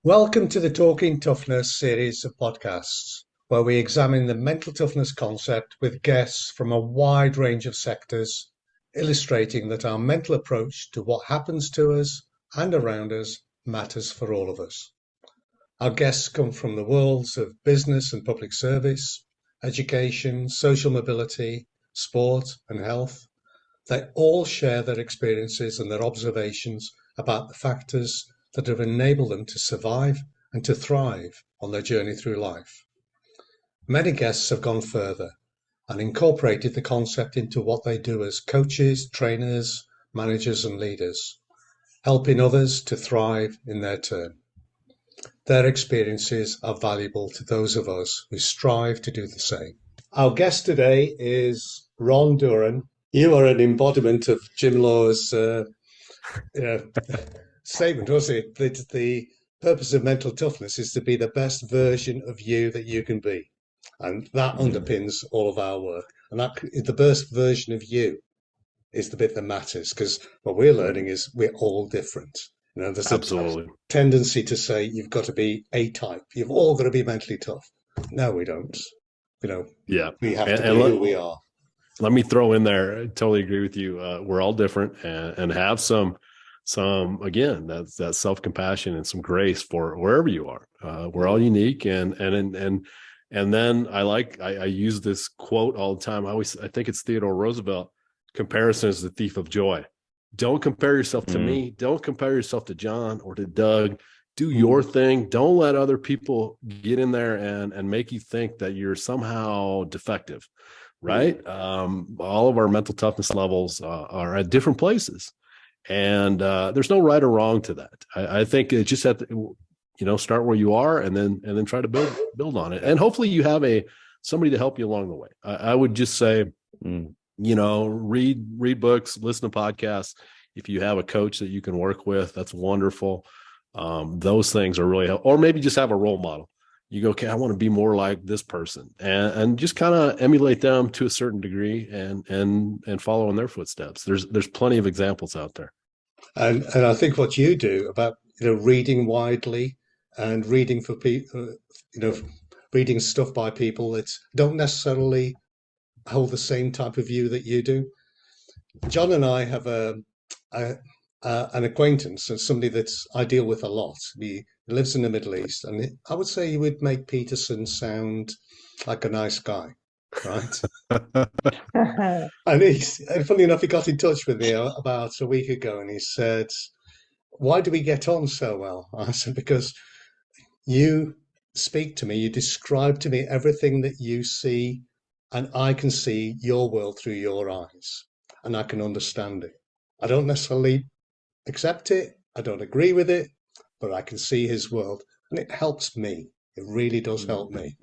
Welcome to the Talking Toughness series of podcasts, where we examine the mental toughness concept with guests from a wide range of sectors, illustrating that our mental approach to what happens to us and around us matters for all of us. Our guests come from the worlds of business and public service, education, social mobility, sport, and health. They all share their experiences and their observations about the factors that have enabled them to survive and to thrive on their journey through life. Many guests have gone further and incorporated the concept into what they do as coaches, trainers, managers, and leaders, helping others to thrive in their turn. Their experiences are valuable to those of us who strive to do the same. Our guest today is Ron Duren. You are an embodiment of Jim Law's statement, was it? That the purpose of mental toughness is to be the best version of you that you can be. And that underpins all of our work. And that the best version of you is the bit that matters, because what we're learning is we're all different. There's Absolutely. a tendency to say you've got to be A type. You've all got to be mentally tough. No, we don't. Yeah. We have to be who we are. Let me throw in there. I totally agree with you. We're all different and have some, again, that's that self-compassion and some grace for wherever you are. We're all unique. And then I use this quote all the time. I think it's Theodore Roosevelt. Comparison is the thief of joy. Don't compare yourself to me. Don't compare yourself to John or to Doug. Do your thing. Don't let other people get in there and make you think that you're somehow defective. Right. All of our mental toughness levels are at different places. And there's no right or wrong to that. I think it just have to, start where you are and then try to build on it. And hopefully you have somebody to help you along the way. I would just say, read books, listen to podcasts. If you have a coach that you can work with, that's wonderful. Those things are really helpful. Or maybe just have a role model. You go, okay, I want to be more like this person, and just kind of emulate them to a certain degree and follow in their footsteps. There's plenty of examples out there. And I think what you do about reading widely and reading for people, reading stuff by people that don't necessarily hold the same type of view that you do. John and I have an acquaintance and somebody that I deal with a lot. He lives in the Middle East, and I would say he would make Peterson sound like a nice guy, right? And funny enough, he got in touch with me about a week ago, and he said, "Why do we get on so well?" I said, "Because you speak to me, you describe to me everything that you see, and I can see your world through your eyes, and I can understand it. I don't necessarily accept it, I don't agree with it, but I can see his world, and it helps me. It really does help me."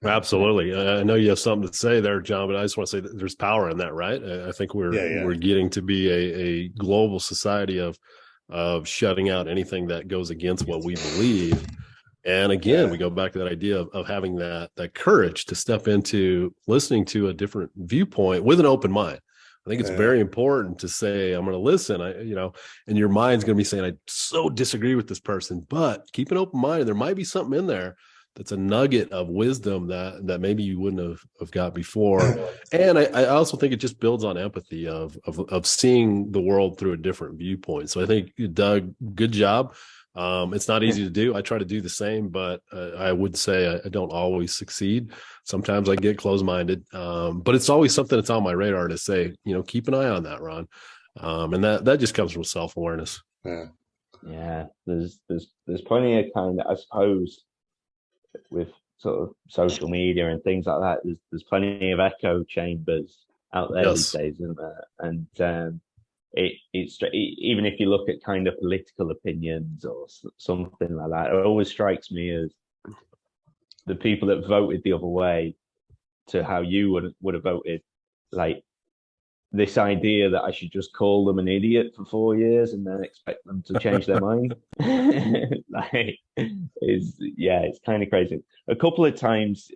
Absolutely. I know you have something to say there, John, but I just want to say that there's power in that, right? I think we're getting to be a global society of shutting out anything that goes against what we believe. And again, we go back to that idea of having that courage to step into listening to a different viewpoint with an open mind. I think it's very important to say, I'm going to listen, and your mind's going to be saying, I so disagree with this person, but keep an open mind. There might be something in there that's a nugget of wisdom that maybe you wouldn't have got before. And I also think it just builds on empathy of seeing the world through a different viewpoint. So I think, Doug, good job. It's not easy to do. I try to do the same, but I would say I don't always succeed. Sometimes I get closed-minded, but it's always something that's on my radar to say, keep an eye on that, Ron. And that just comes from self-awareness. Yeah. There's plenty of kind of, I suppose, with sort of social media and things like that, there's plenty of echo chambers out there these days, isn't there? And it's even if you look at kind of political opinions or something like that, it always strikes me as the people that voted the other way to how you would have voted, like this idea that I should just call them an idiot for 4 years and then expect them to change their mind. It's kind of crazy. A couple of times,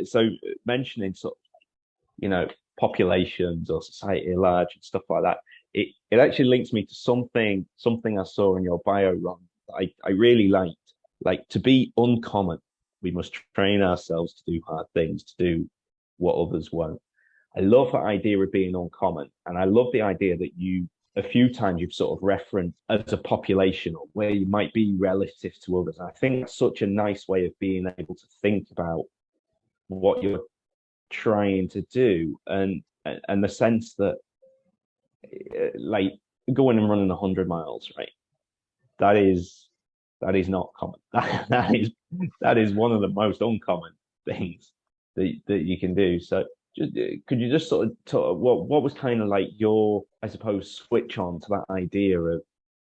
so mentioning sort of, populations or society at large and stuff like that, it actually links me to something I saw in your bio, Ron, I really liked, like, to be uncommon, we must train ourselves to do hard things, to do what others won't. I love the idea of being uncommon. And I love the idea that a few times you've sort of referenced as a population or where you might be relative to others. And I think that's such a nice way of being able to think about what you're trying to do, and the sense that, like, going and running 100 miles, right? That is not common. that is one of the most uncommon things that you can do. So could you just sort of talk, what was kind of like your, I suppose, switch on to that idea of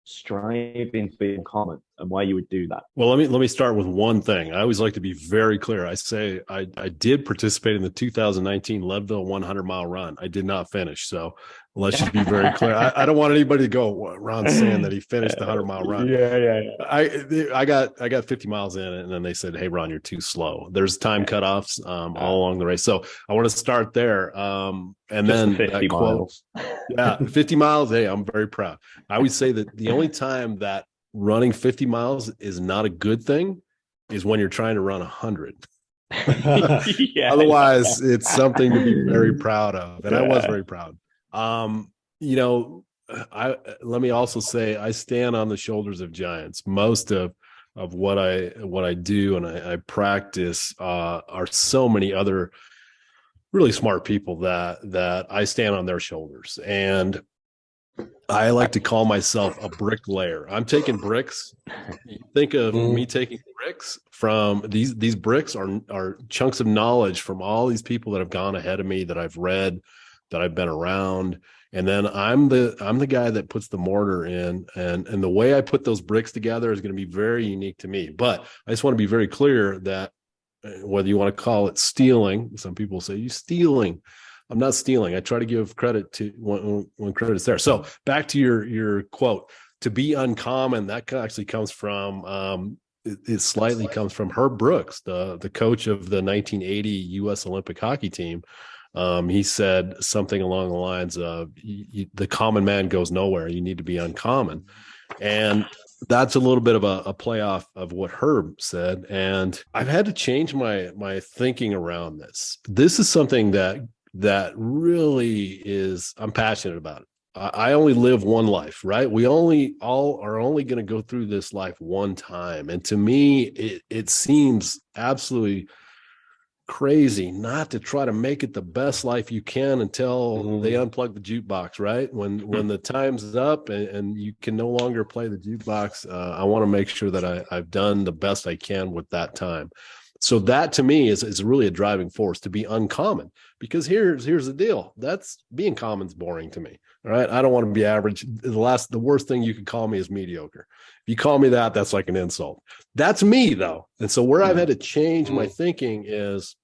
striving to be uncommon and why you would do that? Well, let me start with one thing. I always like to be very clear. I say I did participate in the 2019 Leadville 100-mile run. I did not finish, so let's just be very clear. I don't want anybody to go, well, Ron's saying that he finished the 100-mile run. Yeah. I got 50 miles in, and then they said, "Hey, Ron, you're too slow." There's time cutoffs all along the race, so I want to start there. And just then 50 miles. Yeah, 50 miles. Hey, I'm very proud. I would say that the only time that running 50 miles is not a good thing is when you're trying to run 100. Otherwise, it's something to be very proud of. And I was very proud. Let me also say, I stand on the shoulders of giants. Most of what I do and I practice are so many other really smart people that I stand on their shoulders. And I like to call myself a bricklayer. I'm taking bricks. You think of me taking bricks from these bricks are chunks of knowledge from all these people that have gone ahead of me, that I've read, that I've been around. And then I'm the guy that puts the mortar in, and the way I put those bricks together is going to be very unique to me. But I just want to be very clear that whether you want to call it stealing, some people say, "You stealing." I'm not stealing. I try to give credit to when credit's there. So back to your quote, to be uncommon, that actually comes from, it slightly comes from Herb Brooks, the coach of the 1980 U.S. Olympic hockey team. He said something along the lines of, the common man goes nowhere. You need to be uncommon. And that's a little bit of a playoff of what Herb said. And I've had to change my thinking around this. This is something that really is, I'm passionate about it. I only live one life, right? We all are only going to go through this life one time. And to me, it seems absolutely crazy not to try to make it the best life you can until they unplug the jukebox, right? When the time's up and you can no longer play the jukebox, I want to make sure that I've done the best I can with that time. So that to me is really a driving force, to be uncommon, because here's the deal. That's being common's boring to me. All right. I don't want to be average. The worst thing you could call me is mediocre. If you call me that, that's like an insult. That's me though. And so where I've had to change my thinking is,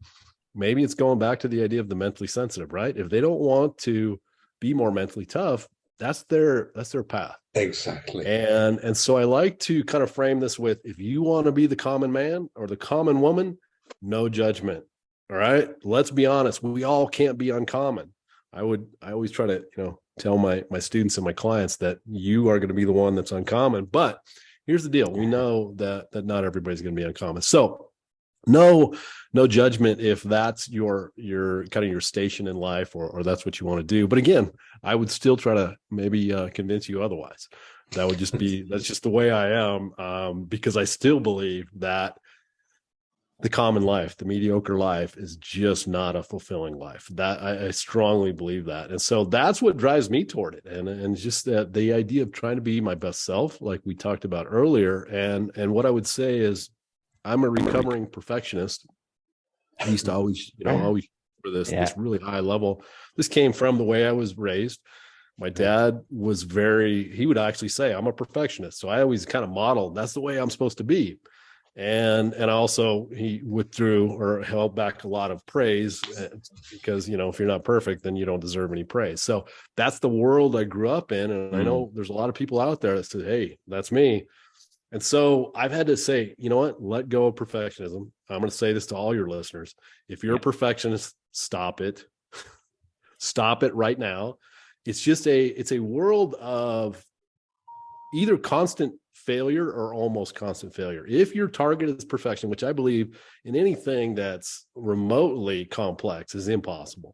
maybe it's going back to the idea of the mentally sensitive, right? If they don't want to be more mentally tough, that's their path. Exactly. And so I like to kind of frame this with, if you want to be the common man or the common woman, no judgment. All right. Let's be honest. We all can't be uncommon. I always try to, tell my students and my clients that you are going to be the one that's uncommon. But here's the deal. We know that not everybody's going to be uncommon. So no judgment if that's your kind of your station in life, or that's what you want to do. But again, I would still try to maybe convince you otherwise. That would just be, that's just the way I am, because I still believe that the common life, the mediocre life, is just not a fulfilling life. That I strongly believe that. And so that's what drives me toward it. And just the idea of trying to be my best self, like we talked about earlier. And what I would say is, I'm a recovering perfectionist. I used to always for this really high level. This came from the way I was raised. My dad was he would actually say, I'm a perfectionist. So I always kind of modeled, that's the way I'm supposed to be. And also he withdrew or held back a lot of praise, because, if you're not perfect, then you don't deserve any praise. So that's the world I grew up in. And I know there's a lot of people out there that say, hey, that's me. And so I've had to say, you know what, let go of perfectionism. I'm going to say this to all your listeners. If you're a perfectionist, stop it. Stop it right now. It's a world of either constant failure or almost constant failure. If your target is perfection, which I believe in anything that's remotely complex is impossible.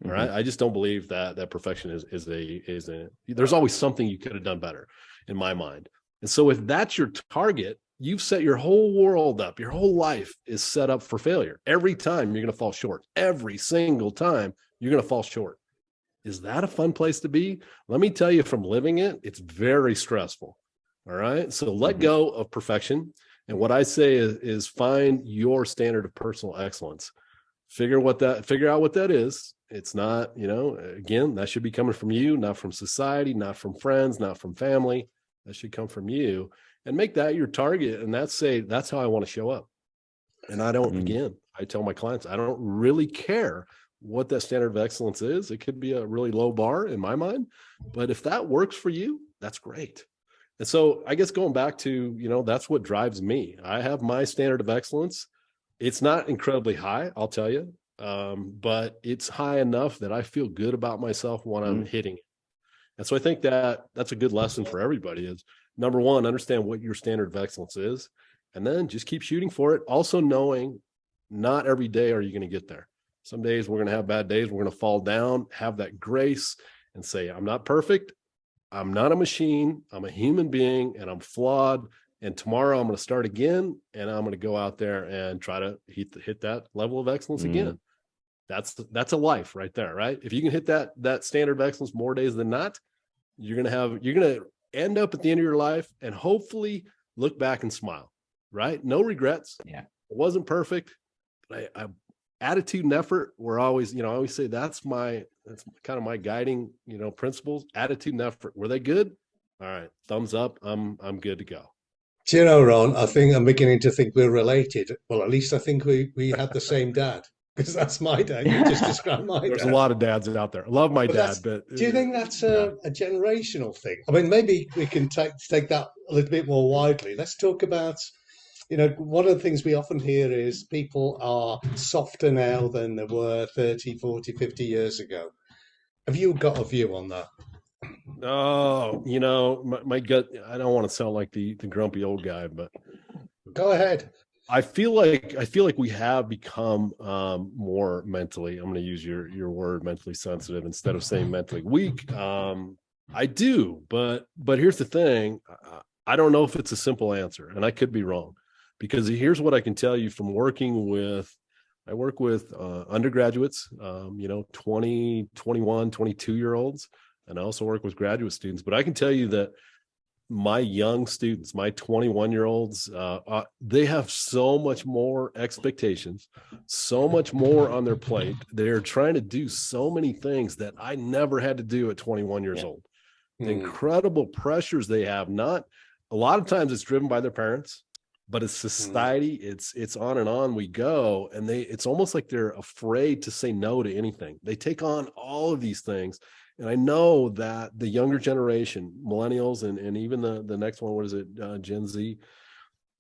All right. I just don't believe that perfection is a there's always something you could have done better in my mind. And so if that's your target, you've set your whole world up. Your whole life is set up for failure. Every time you're going to fall short. Every single time you're going to fall short. Is that a fun place to be? Let me tell you from living it, it's very stressful. All right. So let go of perfection. And what I say is find your standard of personal excellence. Figure out what that is. It's not, again, that should be coming from you, not from society, not from friends, not from family. That should come from you, and make that your target. And that's how I want to show up. And I don't, again, I tell my clients, I don't really care what that standard of excellence is. It could be a really low bar in my mind, but if that works for you, that's great. And so I guess going back to, that's what drives me. I have my standard of excellence. It's not incredibly high, I'll tell you, but it's high enough that I feel good about myself when I'm hitting it. And so I think that's a good lesson for everybody is, number one, understand what your standard of excellence is, and then just keep shooting for it. Also knowing not every day are you going to get there. Some days we're going to have bad days. We're going to fall down, have that grace and say, I'm not perfect. I'm not a machine. I'm a human being and I'm flawed. And tomorrow I'm going to start again and I'm going to go out there and try to hit that level of excellence again. That's a life right there, right? If you can hit that standard of excellence more days than not, you're going to end up at the end of your life and hopefully look back and smile, right? No regrets. Yeah. It wasn't perfect. But attitude and effort were always, I always say that's kind of my guiding, principles. Attitude and effort. Were they good? All right. Thumbs up. I'm good to go. Do you know, Ron, I think I'm beginning to think we're related. Well, at least I think we had the same dad. Because that's my dad. You just described my dad. There's a lot of dads out there. I love my dad, but do you think that's a generational thing? I mean, maybe we can take that a little bit more widely. Let's talk about, one of the things we often hear is people are softer now than they were 30, 40, 50 years ago. Have you got a view on that? Oh, my gut, I don't want to sound like the grumpy old guy, but go ahead. I feel like we have become more mentally, I'm going to use your word, mentally sensitive instead of saying mentally weak. I do, but here's the thing. I don't know if it's a simple answer, and I could be wrong, because here's what I can tell you from I work with undergraduates, 20, 21, 22-year-olds, and I also work with graduate students. But I can tell you that my young students, my 21-year-olds, they have so much more expectations, so much more on their plate. They're trying to do so many things that I never had to do at 21 years old. The incredible pressures they have, not a lot of times it's driven by their parents, but it's society. It's on and on we go. And it's almost like they're afraid to say no to anything. They take on all of these things. And I know that the younger generation, millennials, and even the next one, what is it, Gen Z,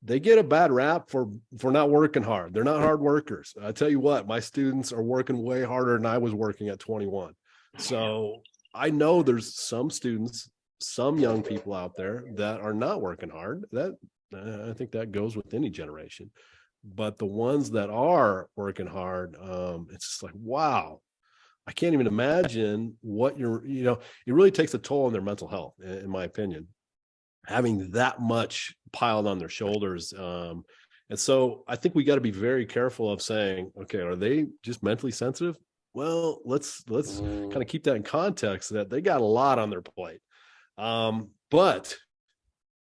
they get a bad rap for not working hard. They're not hard workers. I tell you what, my students are working way harder than I was working at 21. So I know there's some students, some young people out there that are not working hard. That I think that goes with any generation. But the ones that are working hard, it's just like, wow. I can't even imagine what it really takes a toll on their mental health, in my opinion, having that much piled on their shoulders. And so I think we got to be very careful of saying, okay, are they just mentally sensitive? Well, let's kind of keep that in context that they got a lot on their plate. But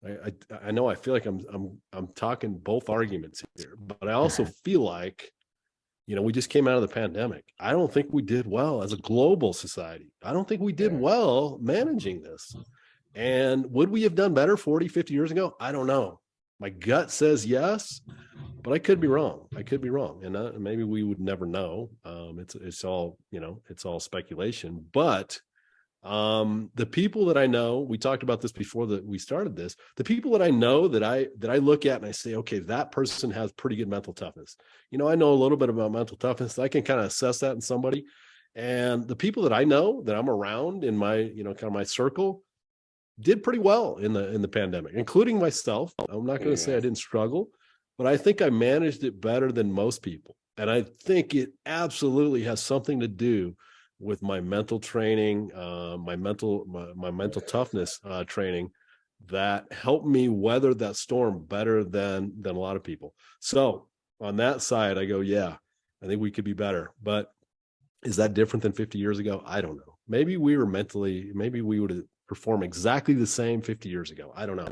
I know I feel like I'm talking both arguments here, but I also feel like, we just came out of the pandemic. I don't think we did well as a global society. I don't think we did well managing this. And would we have done better 40, 50 years ago? I don't know. My gut says yes, but I could be wrong. And maybe we would never know. It's all, it's all speculation. But the people that I know, we talked about this before that we started this, the people that I know that I look at and I say, okay, that person has pretty good mental toughness. I know a little bit about mental toughness. I can kind of assess that in somebody. And the people that I know that I'm around in my, kind of my circle, did pretty well in the pandemic, including myself. I'm not going to say I didn't struggle, but I think I managed it better than most people. And I think it absolutely has something to do with my mental training, my mental toughness training that helped me weather that storm better than a lot of people. So on that side, I go, yeah, I think we could be better. But is that different than 50 years ago? I don't know. Maybe we would have performed exactly the same 50 years ago. I don't know.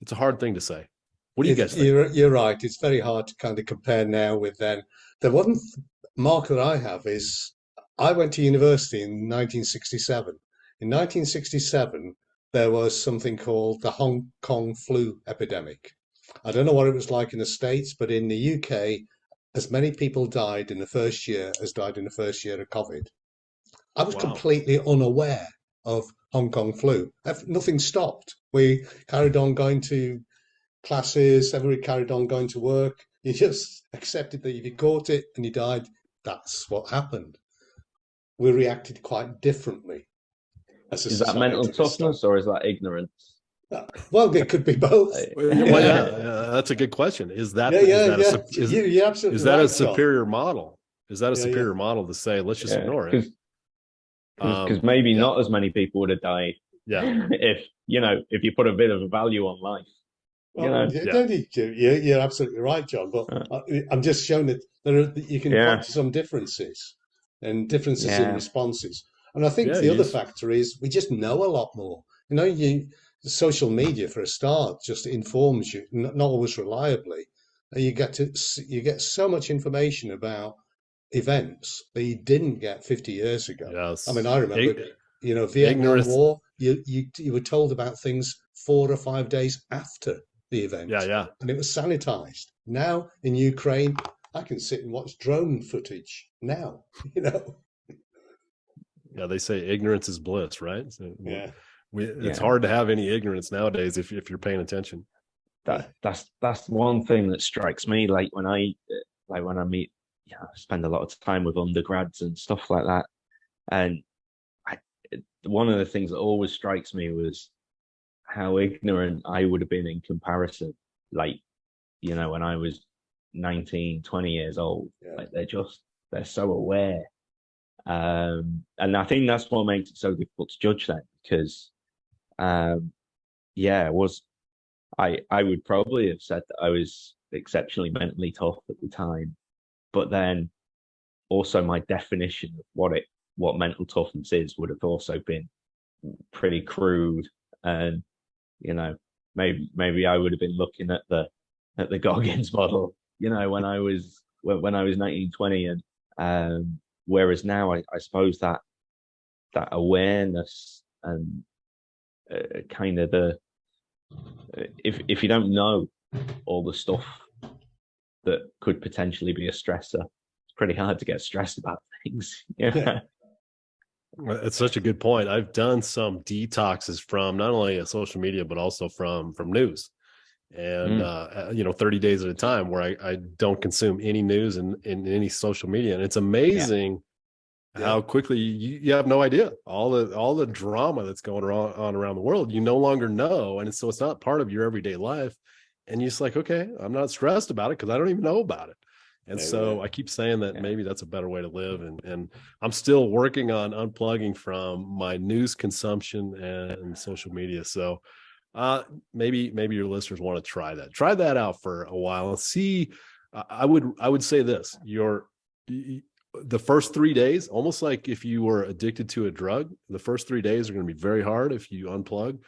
It's a hard thing to say. What do you guys think? You're right. It's very hard to kind of compare now with then. The one mark that I have is I went to university in 1967. In 1967, there was something called the Hong Kong flu epidemic. I don't know what it was like in the States, but in the UK, as many people died in the first year as died in the first year of COVID. I was completely unaware of Hong Kong flu. Nothing stopped. We carried on going to classes, everybody carried on going to work. You just accepted that if you caught it and you died, that's what happened. We reacted quite differently as a society. Is that mental toughness or is that ignorance? Well, it could be both. Well, that's a good question. Is that a superior model? Is that a superior model to say, let's just ignore it? Because maybe not as many people would have died. Yeah. if you put a bit of a value on life. Well, you're absolutely right, John. But I'm just showing that you can point to some differences and differences in responses. And I think the other factor is we just know a lot more. Social media, for a start, just informs you, not always reliably. You get so much information about events that you didn't get 50 years ago. Yes. I mean, I remember, Vietnam War. You were told about things 4 or 5 days after the event. And it was sanitized. Now in Ukraine, I can sit and watch drone footage now. Yeah, they say ignorance is bliss, right? So, it's hard to have any ignorance nowadays if you're paying attention. That's one thing that strikes me. Like when I meet, I spend a lot of time with undergrads and stuff like that, and one of the things that always strikes me was how ignorant I would have been in comparison. Like, when I was 19, 20 years old, like they're so aware. And I think that's what makes it so difficult to judge them, because I would probably have said that I was exceptionally mentally tough at the time, but then also my definition of what mental toughness is would have also been pretty crude. And maybe I would have been looking at the Goggins model, when I was 19, 20, and whereas now I suppose that awareness and kind of if you don't know all the stuff that could potentially be a stressor, it's pretty hard to get stressed about things. It's such a good point. I've done some detoxes from not only social media but also from news, and 30 days at a time, where I don't consume any news in any social media. And it's amazing how quickly you have no idea all the drama that's going on around the world. You no longer know, and so it's not part of your everyday life, and you're just like, okay, I'm not stressed about it because I don't even know about it. And so I keep saying that maybe that's a better way to live. And I'm still working on unplugging from my news consumption and social media. So maybe your listeners want to try that out for a while and see. I would say this: the first 3 days, almost like if you were addicted to a drug, the first 3 days are going to be very hard if you unplug,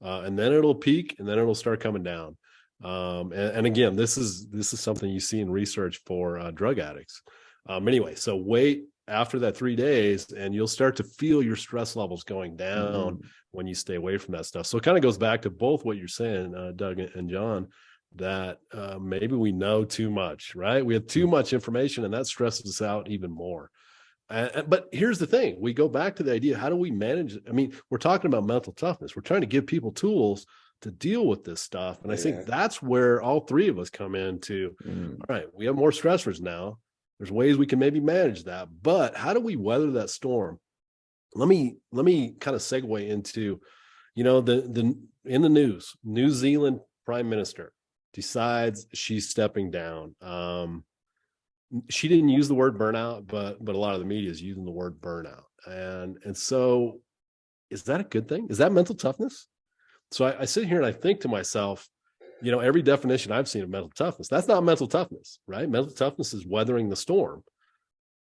and then it'll peak and then it'll start coming down. And again, this is something you see in research for drug addicts. Anyway, so wait after that 3 days and you'll start to feel your stress levels going down when you stay away from that stuff. So it kind of goes back to both what you're saying, Doug and John, that maybe we know too much, right? We have too much information and that stresses us out even more. But here's the thing. We go back to the idea, how do we manage it? I mean, we're talking about mental toughness. We're trying to give people tools to deal with this stuff. And I think that's where all three of us come into, all right, we have more stressors now. There's ways we can maybe manage that, but how do we weather that storm? Let me kind of segue into, the in the news, New Zealand Prime Minister decides she's stepping down. She didn't use the word burnout, but a lot of the media is using the word burnout. And so is that a good thing? Is that mental toughness? So I sit here and I think to myself, every definition I've seen of mental toughness, that's not mental toughness, right? Mental toughness is weathering the storm.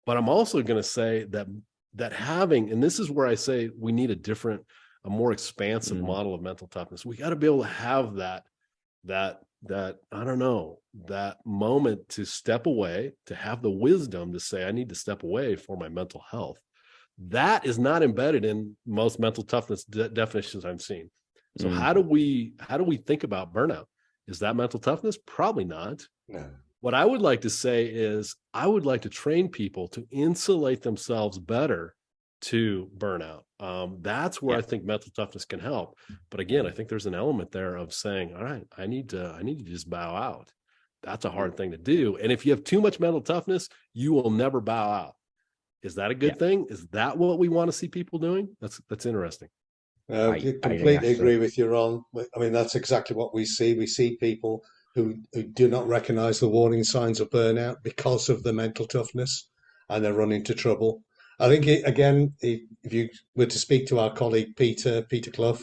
But I'm also going to say that having, and this is where I say we need a more expansive model of mental toughness. We got to be able to have that I don't know, that moment to step away, to have the wisdom to say, I need to step away for my mental health. That is not embedded in most mental toughness definitions I've seen. So how do we think about burnout? Is that mental toughness? Probably not. No. What I would like to say is I would like to train people to insulate themselves better to burnout. That's where I think mental toughness can help. But again, I think there's an element there of saying, all right, I need to just bow out. That's a hard thing to do. And if you have too much mental toughness, you will never bow out. Is that a good thing? Is that what we want to see people doing? That's interesting. I completely agree with you, Ron. I mean, that's exactly what we see. We see people who do not recognize the warning signs of burnout because of the mental toughness, and they run into trouble. I think, if you were to speak to our colleague Peter Clough,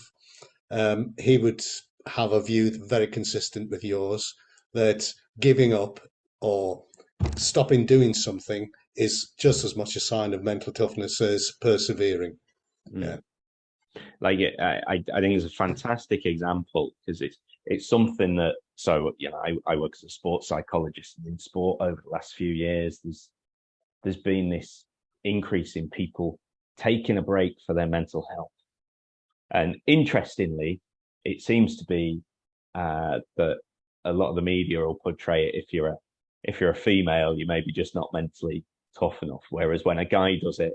he would have a view very consistent with yours, that giving up or stopping doing something is just as much a sign of mental toughness as persevering. Yeah. Like I think it's a fantastic example, because it's something that, I work as a sports psychologist, and in sport over the last few years, there's been this increase in people taking a break for their mental health. And interestingly, it seems to be that a lot of the media will portray it, if you're a female, you may be just not mentally tough enough. Whereas when a guy does it,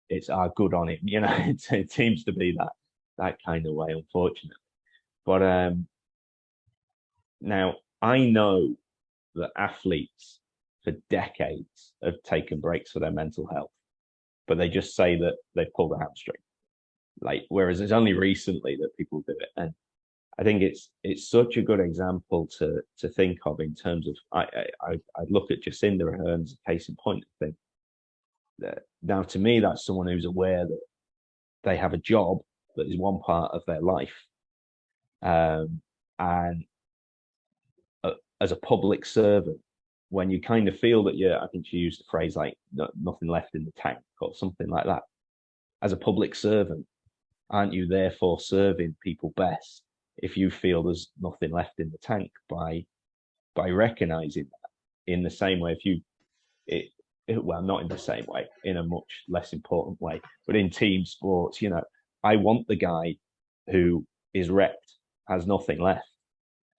it's good on him. It seems to be that kind of way, unfortunately. But now I know that athletes for decades have taken breaks for their mental health, but they just say that they pulled a hamstring. Whereas it's only recently that people do it. And I think it's such a good example to think of, in terms of, I look at Jacinda Ardern as a case in point. I think that now, to me, that's someone who's aware that they have a job that is one part of their life, and as a public servant, when you kind of feel that I think she used the phrase like nothing left in the tank or something like that. As a public servant, aren't you therefore serving people best if you feel there's nothing left in the tank, by recognizing that? In the same way, well, not in the same way, in a much less important way, but in team sports, I want the guy who is wrecked, has nothing left,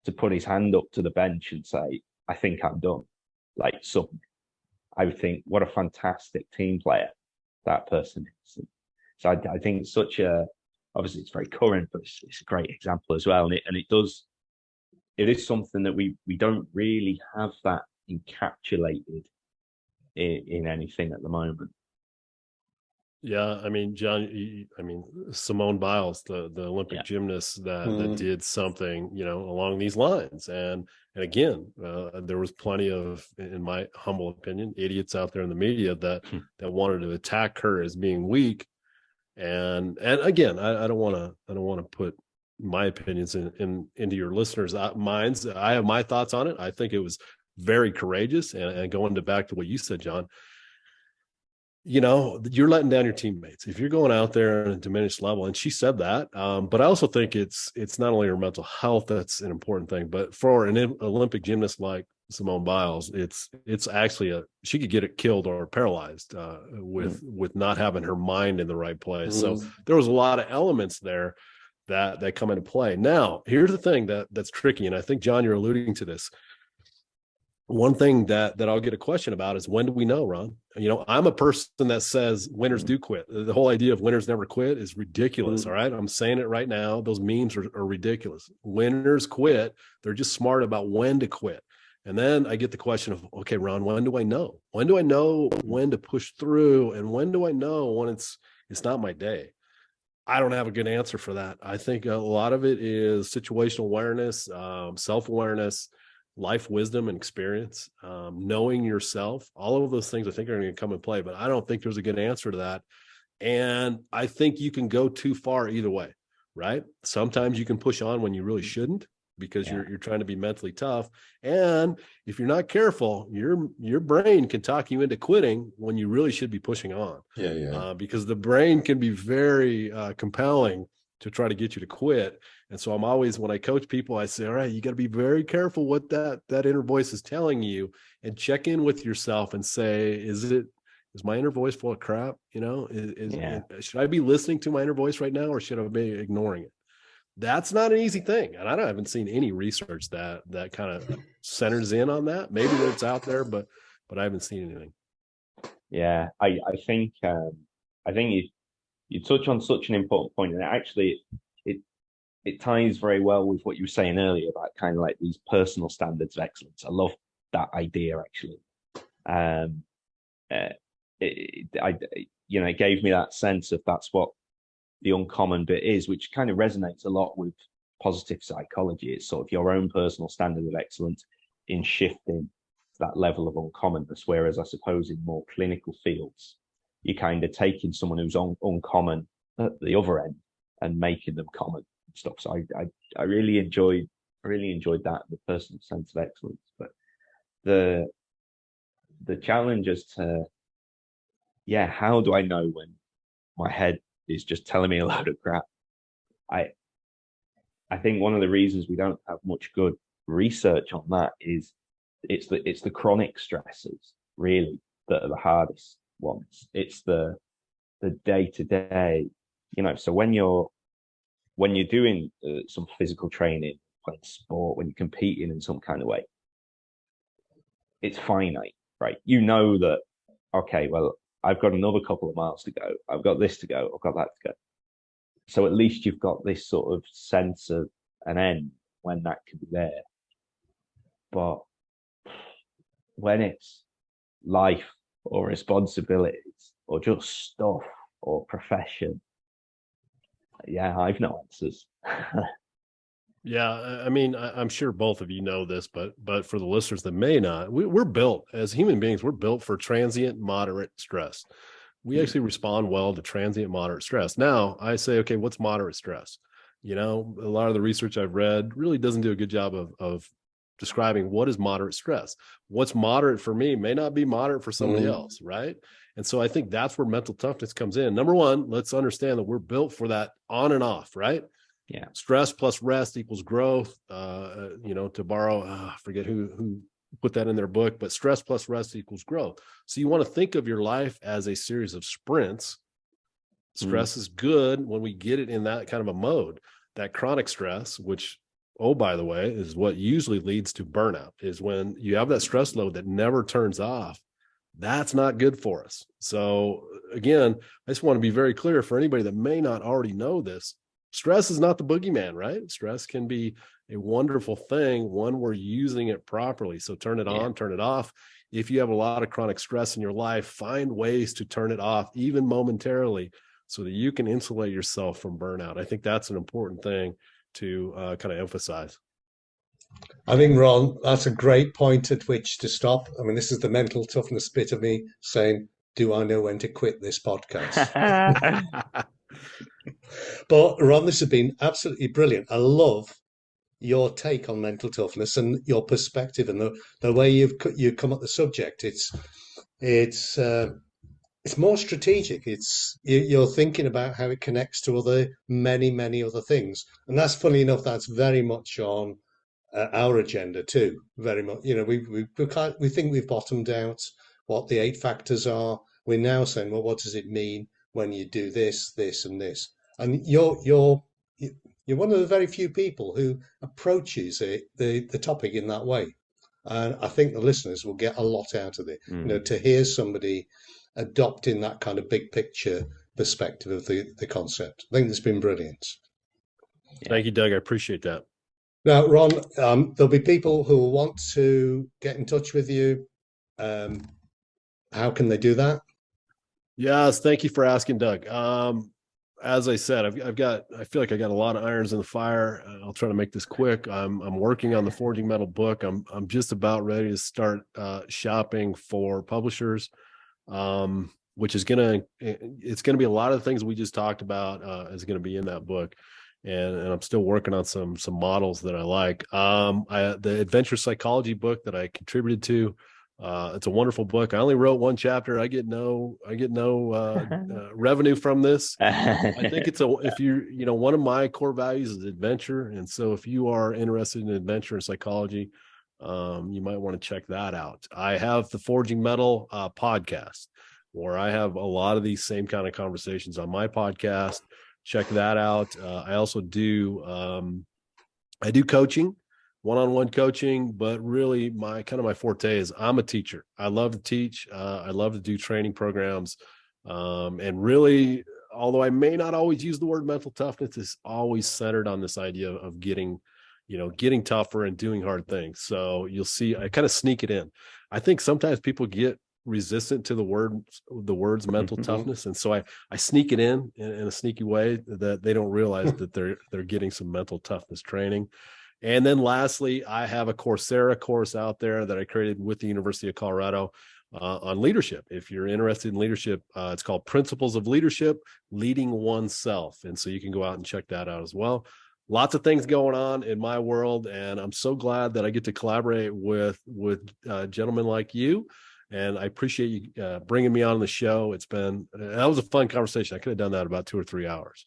to put his hand up to the bench and say, I think I'm done. I would think, what a fantastic team player that person is. So I think it's obviously it's very current, but it's a great example as well. And it is something that we don't really have that encapsulated in anything at the moment. Yeah, I mean, John, Simone Biles, the Olympic gymnast that did something, along these lines. And again, there was plenty of, in my humble opinion, idiots out there in the media that wanted to attack her as being weak. And again, I don't want to put my opinions into your listeners' minds. I have my thoughts on it. I think it was very courageous. And going back to what you said, John, you're letting down your teammates if you're going out there on a diminished level. And she said that. But I also think it's not only her mental health that's an important thing, but for an Olympic gymnast like Simone Biles, it's actually she could get it killed or paralyzed with not having her mind in the right place. So there was a lot of elements there that come into play. Now, here's the thing that's tricky, and I think, John, you're alluding to this. One thing that I'll get a question about is, when do we know, Ron? I'm a person that says winners do quit. The whole idea of winners never quit is ridiculous. All right. I'm saying it right now. Those memes are ridiculous. Winners quit. They're just smart about when to quit. And then I get the question of, okay, Ron, when do I know? When do I know when to push through? And when do I know when it's not my day? I don't have a good answer for that. I think a lot of it is situational awareness, self-awareness, life wisdom and experience, knowing yourself. All of those things I think are going to come in play, but I don't think there's a good answer to that. And I think you can go too far either way, right? Sometimes you can push on when you really shouldn't, because you're trying to be mentally tough. And if you're not careful, your brain can talk you into quitting when you really should be pushing on. Because the brain can be very compelling to try to get you to quit. And so I'm always, when I coach people, I say, all right, you got to be very careful what that inner voice is telling you, and check in with yourself and say, is my inner voice full of crap? Should I be listening to my inner voice right now, or should I be ignoring it? That's not an easy thing. And I haven't seen any research that kind of centers in on that. Maybe it's out there, but I haven't seen anything. Yeah, I think you touch on such an important point, and actually it ties very well with what you were saying earlier about kind of like these personal standards of excellence. I love that idea, actually. It gave me that sense of that's what the uncommon bit is, which kind of resonates a lot with positive psychology. It's sort of your own personal standard of excellence in shifting that level of uncommonness. Whereas I suppose in more clinical fields, you're kind of taking someone who's uncommon at the other end and making them common and stuff. So I really enjoyed that, the personal sense of excellence. But the challenge as to, how do I know when my head is just telling me a load of crap? I think one of the reasons we don't have much good research on that is it's the chronic stresses really that are the hardest ones. It's the day-to-day, so when you're doing some physical training, playing sport, when you're competing in some kind of way, it's finite, right? You know that, okay, well, I've got another couple of miles to go. I've got this to go. I've got that to go. So at least you've got this sort of sense of an end when that could be there. But when it's life or responsibilities or just stuff or profession, I've no answers. Yeah, I mean, I'm sure both of you know this, but for the listeners that may not, we're built as human beings. We're built for transient, moderate stress. We actually respond well to transient, moderate stress. Now, I say, okay, what's moderate stress? A lot of the research I've read really doesn't do a good job of describing what is moderate stress. What's moderate for me may not be moderate for somebody else, right? And so I think that's where mental toughness comes in. Number one, let's understand that we're built for that on and off, right? Yeah. Stress plus rest equals growth. To borrow, I forget who put that in their book, but stress plus rest equals growth. So you want to think of your life as a series of sprints. Stress is good when we get it in that kind of a mode. That chronic stress, which, oh, by the way, is what usually leads to burnout, is when you have that stress load that never turns off. That's not good for us. So again, I just want to be very clear for anybody that may not already know this. Stress is not the boogeyman, right? Stress can be a wonderful thing when we're using it properly. So turn it on, turn it off. If you have a lot of chronic stress in your life, find ways to turn it off, even momentarily, so that you can insulate yourself from burnout. I think that's an important thing to kind of emphasize. I think, Ron, that's a great point at which to stop. I mean, this is the mental toughness bit of me saying, do I know when to quit this podcast? But Ron, this has been absolutely brilliant. I love your take on mental toughness and your perspective and the way you come at the subject. It's more strategic. You're thinking about how it connects to many other things, and that's funny enough. That's very much on our agenda too. Very much, we think we've bottomed out what the 8 factors are. We're now saying, well, what does it mean when you do this, this, and this? And you're one of the very few people who approaches the topic in that way. And I think the listeners will get a lot out of it. To hear somebody adopting that kind of big picture perspective of the concept. I think it's been brilliant. Thank you, Doug. I appreciate that. Now, Ron, there'll be people who will want to get in touch with you. How can they do that? Yes, thank you for asking, Doug. as I said, I feel like I got a lot of irons in the fire. I'll try to make this quick. I'm working on the Forging Mettle book. I'm just about ready to start shopping for publishers, which is it's gonna be a lot of the things we just talked about is gonna be in that book, and I'm still working on some models that I like. The adventure psychology book that I contributed to. It's a wonderful book. I only wrote one chapter. I get no revenue from this. I think if one of my core values is adventure. And so if you are interested in adventure and psychology, you might want to check that out. I have the Forging Mettle podcast, where I have a lot of these same kind of conversations on my podcast. Check that out. I also do, I do coaching, one-on-one coaching, but really my forte is I'm a teacher. I love to teach. I love to do training programs. And really, although I may not always use the word mental toughness, it's always centered on this idea of getting tougher and doing hard things. So you'll see, I kind of sneak it in. I think sometimes people get resistant to the words mental toughness. And so I sneak it in a sneaky way that they don't realize that they're getting some mental toughness training. And then lastly, I have a Coursera course out there that I created with the University of Colorado on leadership. If you're interested in leadership, it's called Principles of Leadership, Leading Oneself. And so you can go out and check that out as well. Lots of things going on in my world, and I'm so glad that I get to collaborate with gentlemen like you. And I appreciate you bringing me on the show. That was a fun conversation. I could have done that about 2 or 3 hours.